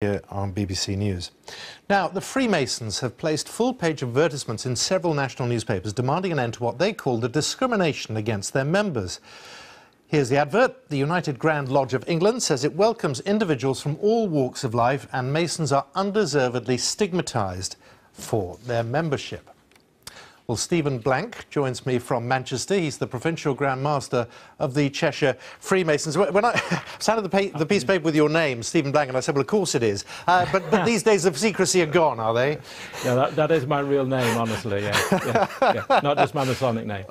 Here on BBC News. Now, the Freemasons have placed full-page advertisements in several national newspapers demanding an end to what they call the discrimination against their members. Here's the advert. The United Grand Lodge of England says it welcomes individuals from all walks of life, and Masons are undeservedly stigmatised for their membership. Well, Stephen Blank joins me from Manchester. He's the Provincial Grand Master of the Cheshire Freemasons. When I sounded the piece of paper with your name, Stephen Blank, and I said, well, of course it is. But these days of secrecy are gone, are they? Yeah, that is my real name, honestly, yeah. Not just my Masonic name.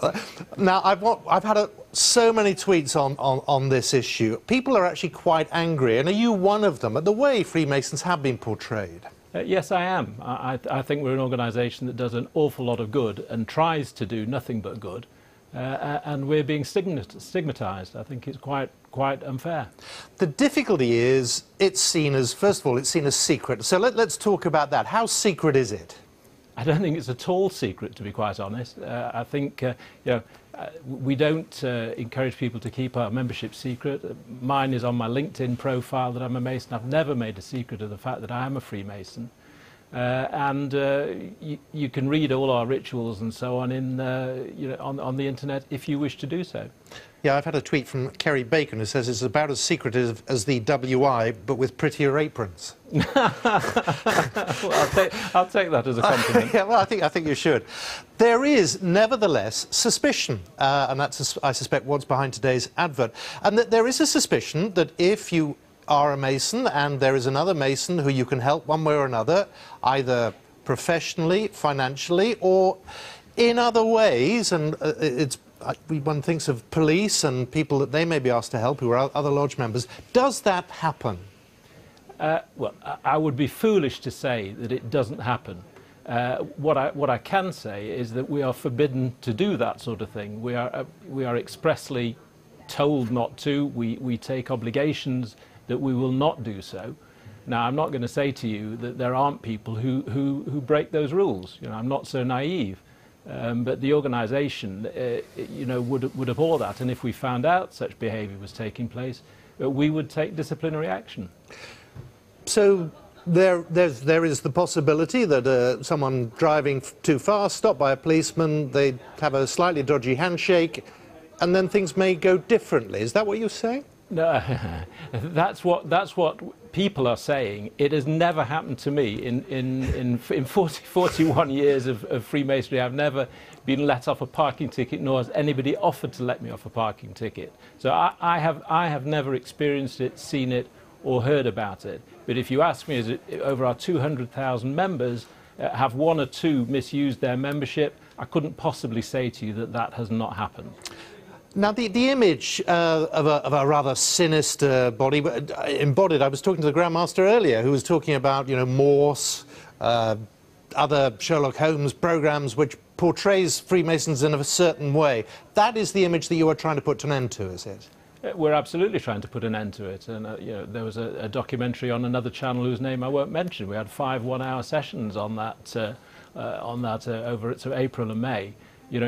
Now, I've had so many tweets on this issue. People are actually quite angry, and are you one of them, at the way Freemasons have been portrayed? Yes, I am. I think we're an organisation that does an awful lot of good and tries to do nothing but good, and we're being stigmatised. I think it's quite unfair. The difficulty is it's seen as, first of all, it's seen as secret. So let's talk about that. How secret is it? I don't think it's at all secret, to be quite honest. I think we don't encourage people to keep our membership secret. Mine is on my LinkedIn profile that I'm a Mason. I've never made a secret of the fact that I am a Freemason. You can read all our rituals and so on on the internet if you wish to do so. Yeah, I've had a tweet from Kerry Bacon who says it's about as secretive as the WI, but with prettier aprons. Well, I'll take that as a compliment. Yeah, well, I think you should. There is, nevertheless, suspicion, and that's, I suspect, what's behind today's advert, and that there is a suspicion that if you are a Mason and there is another Mason who you can help one way or another, either professionally, financially, or in other ways, and one thinks of police and people that they may be asked to help who are other lodge members. Does that happen? Well, I would be foolish to say that it doesn't happen. What I can say is that we are forbidden to do that sort of thing. We are expressly told not to. We take obligations that we will not do so. Now, I'm not going to say to you that there aren't people who break those rules. You know, I'm not so naive. But the organisation, would abhor that, and if we found out such behaviour was taking place, we would take disciplinary action. So there is the possibility that someone driving too fast, stopped by a policeman, they'd have a slightly dodgy handshake, and then things may go differently. Is that what you're saying? No, that's what people are saying. It has never happened to me in 41 years of Freemasonry. I've never been let off a parking ticket, nor has anybody offered to let me off a parking ticket. So I have never experienced it, seen it, or heard about it. But if you ask me, is it over our 200,000 members, have one or two misused their membership? I couldn't possibly say to you that that has not happened. Now, the image of a rather sinister body, embodied, I was talking to the Grand Master earlier, who was talking about, Morse, other Sherlock Holmes programmes, which portrays Freemasons in a certain way. That is the image that you are trying to put an end to, is it? We're absolutely trying to put an end to it. And there was a documentary on another channel whose name I won't mention. We had 5 one-hour sessions on that over April and May.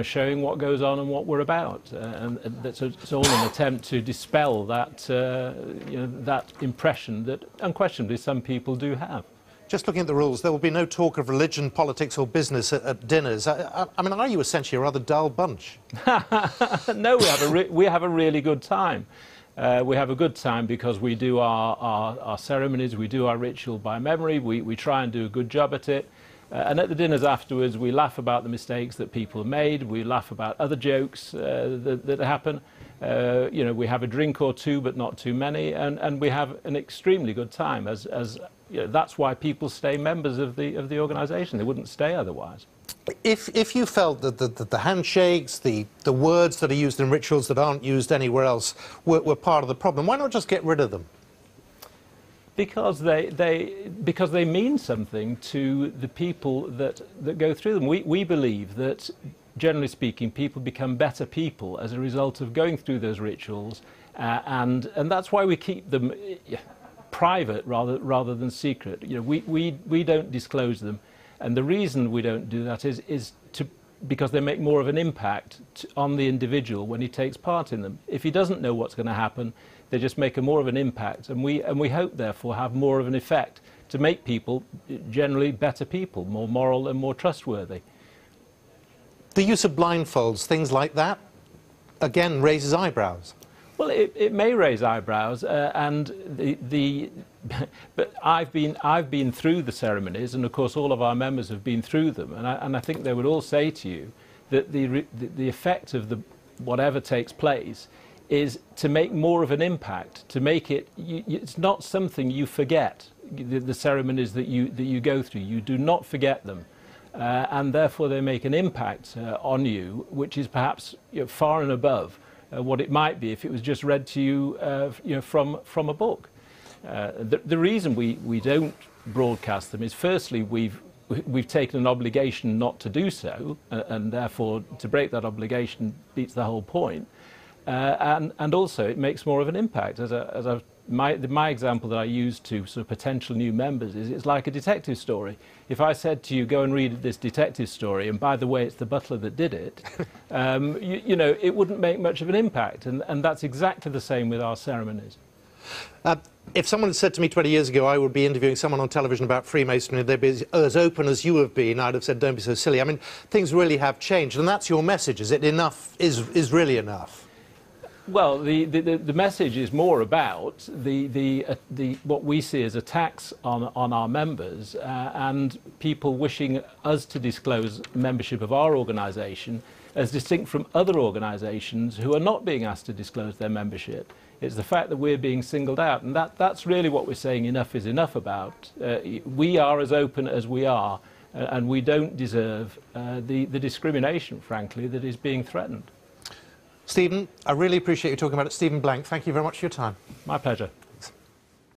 Showing what goes on and what we're about, and it's all an attempt to dispel that, that impression that unquestionably some people do have. Just looking at the rules, there will be no talk of religion, politics or business at dinners. I mean, are you essentially a rather dull bunch? No, we have a really good time. We have a good time because we do our ceremonies, we do our ritual by memory, we try and do a good job at it. And at the dinners afterwards, we laugh about the mistakes that people have made. We laugh about other jokes that happen. We have a drink or two, but not too many, and we have an extremely good time. That's why people stay members of the organisation. They wouldn't stay otherwise. If you felt that the handshakes, the words that are used in rituals that aren't used anywhere else were part of the problem, why not just get rid of them? Because they mean something to the people that go through them. We believe that, generally speaking, people become better people as a result of going through those rituals, and that's why we keep them private rather than secret. We don't disclose them, and the reason we don't do that is because they make more of an impact on the individual when he takes part in them. If he doesn't know what's going to happen, They just make more of an impact, and we hope, therefore, have more of an effect to make people generally better people, more moral and more trustworthy. The use of blindfolds, things like that, again, raises eyebrows. Well, it may raise eyebrows, and but I've been through the ceremonies, and of course all of our members have been through them, and I think they would all say to you that the effect of whatever takes place is to make more of an impact, to make it. It's not something you forget. The ceremonies that you go through, you do not forget them, and therefore they make an impact on you, which is perhaps far and above what it might be if it was just read to you, from a book. The reason we don't broadcast them is, firstly, we've taken an obligation not to do so, and therefore to break that obligation beats the whole point. And also it makes more of an impact. My example that I use to sort of potential new members is it's like a detective story. If I said to you, go and read this detective story, and by the way, it's the butler that did it, it wouldn't make much of an impact. And that's exactly the same with our ceremonies. If someone had said to me 20 years ago I would be interviewing someone on television about Freemasonry, they'd be as open as you have been, I'd have said, don't be so silly. I mean, things really have changed, and that's your message, is it? Enough is really enough. Well, the message is more about what we see as attacks on our members, and people wishing us to disclose membership of our organisation as distinct from other organisations who are not being asked to disclose their membership. It's the fact that we're being singled out, and that's really what we're saying enough is enough about. We are as open as we are, and we don't deserve the discrimination, frankly, that is being threatened. Stephen, I really appreciate you talking about it. Stephen Blank, thank you very much for your time. My pleasure.